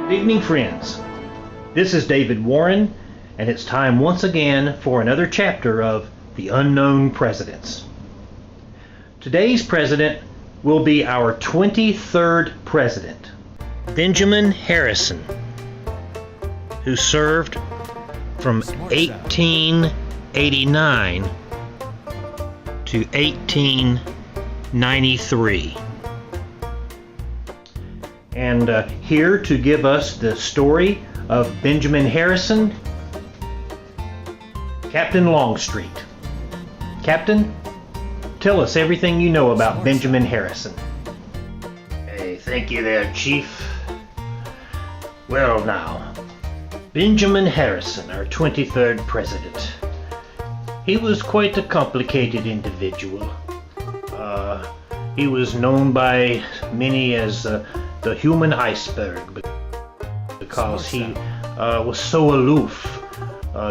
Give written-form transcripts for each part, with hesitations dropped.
Good evening, friends. This is David Warren, and it's time once again for another chapter of The Unknown Presidents. Today's president will be our 23rd president, Benjamin Harrison, who served from 1889 to 1893. And here to give us the story of Benjamin Harrison, Captain Longstreet. Captain, tell us everything you know about Benjamin Harrison. Hey, thank you there, Chief. Well now, Benjamin Harrison, our 23rd president. He was quite a complicated individual. He was known by many as the human iceberg because he was so aloof.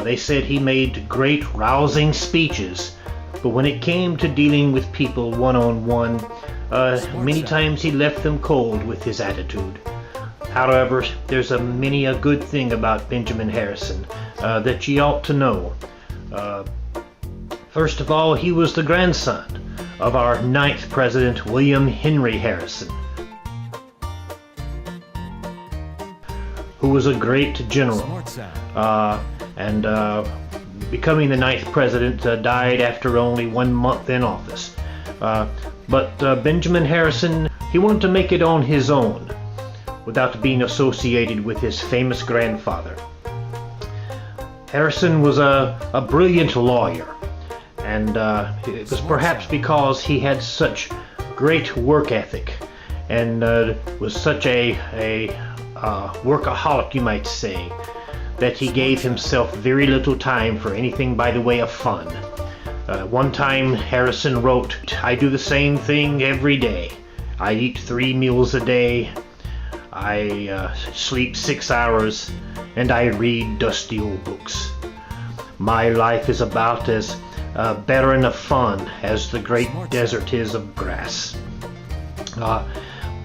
They said he made great rousing speeches, but when it came to dealing with people one-on-one, many times he left them cold with his attitude. However, there's many a good thing about Benjamin Harrison that ye ought to know. First of all, he was the grandson of our 9th president, William Henry Harrison, who was a great general, and becoming the 9th president, died after only 1 month in office. But Benjamin Harrison, he wanted to make it on his own without being associated with his famous grandfather. Harrison was a brilliant lawyer, and it was perhaps because he had such great work ethic and was such a workaholic, you might say, that he gave himself very little time for anything by the way of fun. One time Harrison wrote, "I do the same thing every day. I eat 3 meals a day. I sleep 6 hours, and I read dusty old books. My life is about as barren of fun as the great desert is of grass."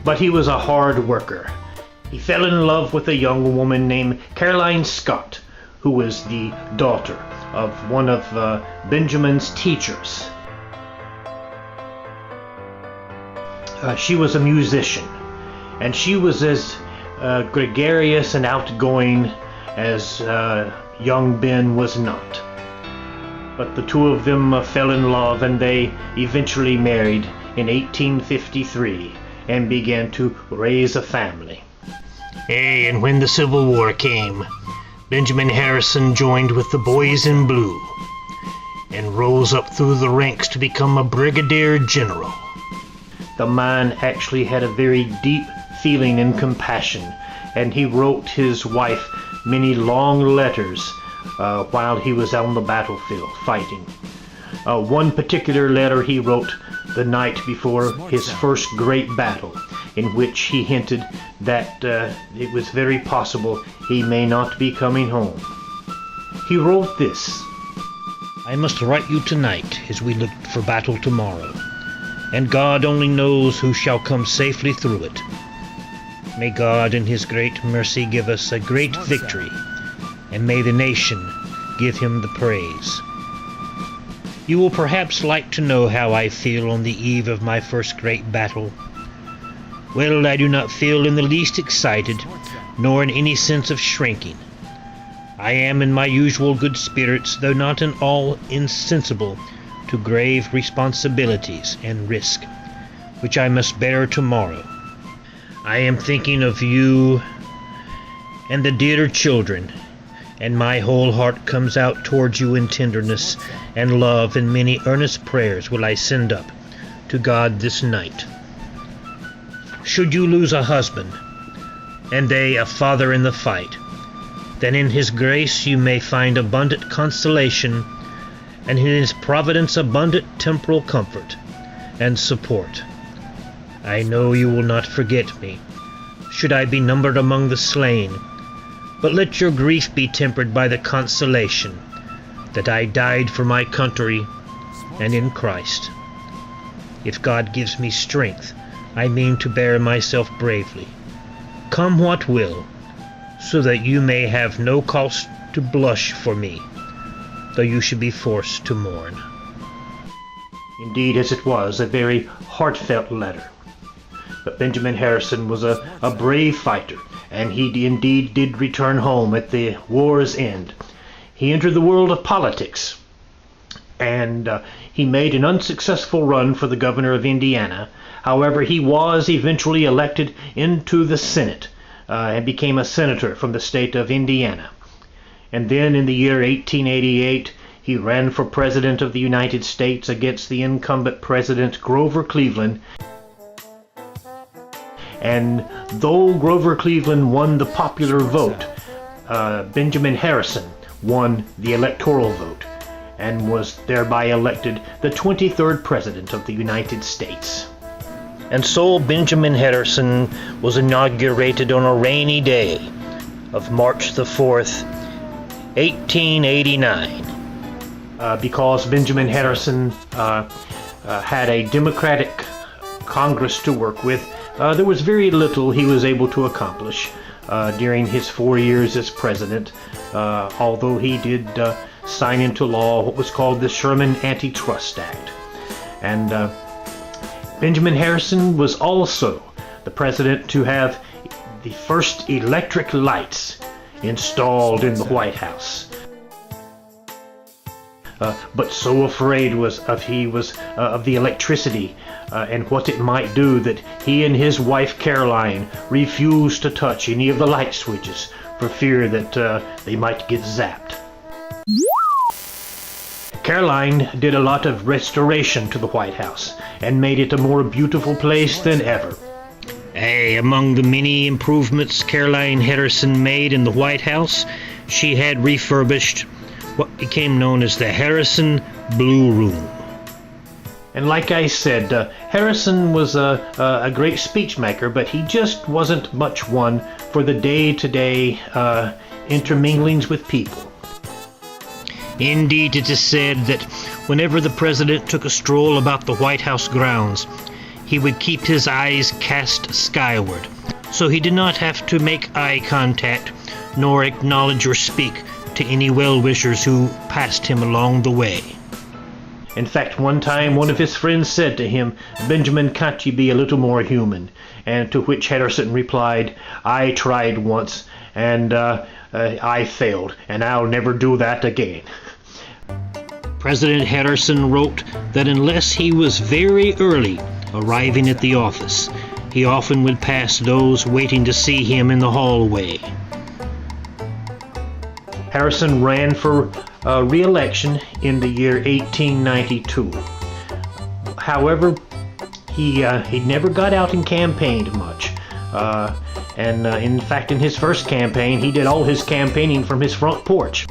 But he was a hard worker. He fell in love with a young woman named Caroline Scott, who was the daughter of one of Benjamin's teachers. She was a musician, and she was as gregarious and outgoing as young Ben was not. But the two of them fell in love, and they eventually married in 1853 and began to raise a family. Hey, and when the Civil War came, Benjamin Harrison joined with the Boys in Blue and rose up through the ranks to become a brigadier general. The man actually had a very deep feeling and compassion, and he wrote his wife many long letters while he was on the battlefield fighting. One particular letter he wrote the night before his first great battle, in which he hinted that it was very possible he may not be coming home. He wrote this: "I must write you tonight as we look for battle tomorrow, and God only knows who shall come safely through it. May God in his great mercy give us a great victory, and may the nation give him the praise. You will perhaps like to know how I feel on the eve of my first great battle. Well, I do not feel in the least excited, nor in any sense of shrinking. I am in my usual good spirits, though not in all insensible to grave responsibilities and risk, which I must bear tomorrow. I am thinking of you and the dear children, and my whole heart comes out towards you in tenderness and love, and many earnest prayers will I send up to God this night. Should you lose a husband, and they a father in the fight, then in his grace you may find abundant consolation, and in his providence abundant temporal comfort and support. I know you will not forget me, should I be numbered among the slain, but let your grief be tempered by the consolation that I died for my country and in Christ. If God gives me strength, I mean to bear myself bravely. Come what will, so that you may have no cause to blush for me, though you should be forced to mourn. Indeed, as it was, a very heartfelt letter. But Benjamin Harrison was a brave fighter, and he indeed did return home at the war's end. He entered the world of politics, and he made an unsuccessful run for the governor of Indiana. However, he was eventually elected into the Senate and became a senator from the state of Indiana. And then in the year 1888, he ran for president of the United States against the incumbent president Grover Cleveland. And though Grover Cleveland won the popular vote, Benjamin Harrison won the electoral vote and was thereby elected the 23rd President of the United States. And so Benjamin Harrison was inaugurated on a rainy day of March the 4th, 1889. Because Benjamin Harrison had a Democratic Congress to work with, there was very little he was able to accomplish during his 4 years as president, although he did sign into law what was called the Sherman Antitrust Act. And Benjamin Harrison was also the president to have the first electric lights installed in the White House. But so afraid was of the electricity and what it might do that he and his wife Caroline refused to touch any of the light switches for fear that they might get zapped. Caroline did a lot of restoration to the White House and made it a more beautiful place than ever. Among the many improvements Caroline Harrison made in the White House, she had refurbished what became known as the Harrison Blue Room. And like I said, Harrison was a great speech maker, but he just wasn't much one for the day-to-day interminglings with people. Indeed, it is said that whenever the president took a stroll about the White House grounds, he would keep his eyes cast skyward, so he did not have to make eye contact nor acknowledge or speak to any well-wishers who passed him along the way. In fact, one time one of his friends said to him, "Benjamin, can't you be a little more human?" And to which Harrison replied, "I tried once, and I failed, and I'll never do that again." President Harrison wrote that unless he was very early arriving at the office, he often would pass those waiting to see him in the hallway. Harrison ran for re-election in the year 1892. However, he never got out and campaigned much. In fact, in his first campaign, he did all his campaigning from his front porch.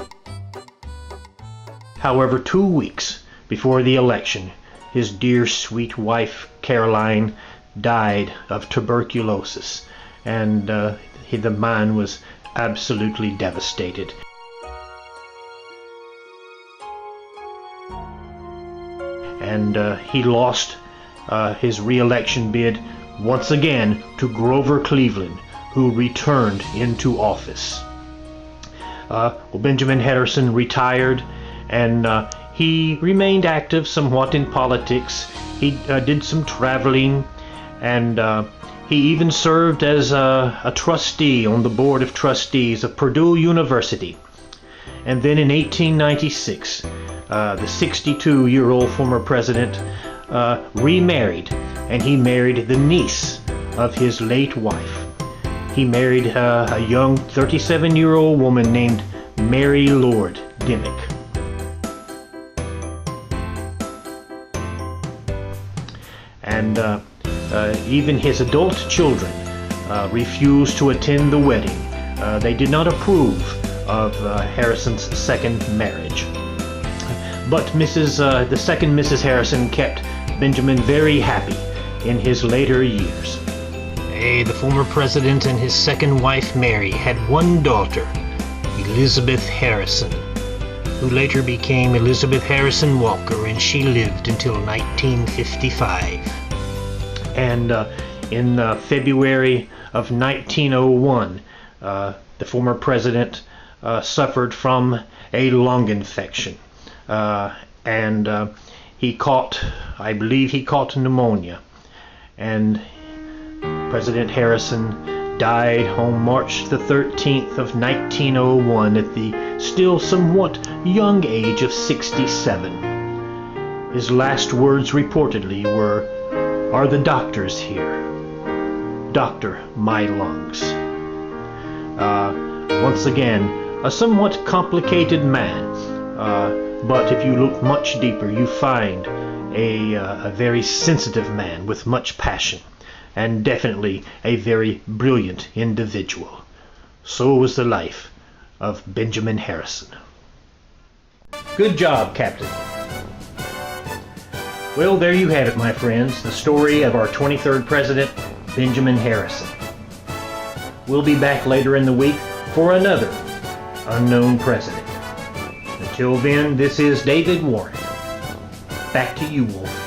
However, 2 weeks before the election, his dear sweet wife Caroline died of tuberculosis, and the man was absolutely devastated. And he lost his re-election bid once again to Grover Cleveland, who returned into office. Benjamin Harrison retired, and he remained active somewhat in politics. He did some traveling, and he even served as a trustee on the board of trustees of Purdue University. And then in 1896, the 62-year-old former president remarried, and he married the niece of his late wife. He married a young 37-year-old woman named Mary Lord Dimmick. And even his adult children refused to attend the wedding. They did not approve of Harrison's second marriage. But the second Mrs. Harrison kept Benjamin very happy in his later years. The former president and his second wife Mary had one daughter, Elizabeth Harrison, who later became Elizabeth Harrison Walker, and she lived until 1955. And in February of 1901, The former president suffered from a lung infection, and I believe he caught pneumonia. And President Harrison died on March the 13th of 1901 at the still somewhat young age of 67. His last words reportedly were, "Are the doctors here? Doctor my lungs." Once again, a somewhat complicated man, but if you look much deeper, you find a very sensitive man with much passion, and definitely a very brilliant individual. So was the life of Benjamin Harrison. Good job, Captain. Well, there you have it, my friends, the story of our 23rd President, Benjamin Harrison. We'll be back later in the week for another unknown president. Until then, this is David Warren. Back to you, Wolf.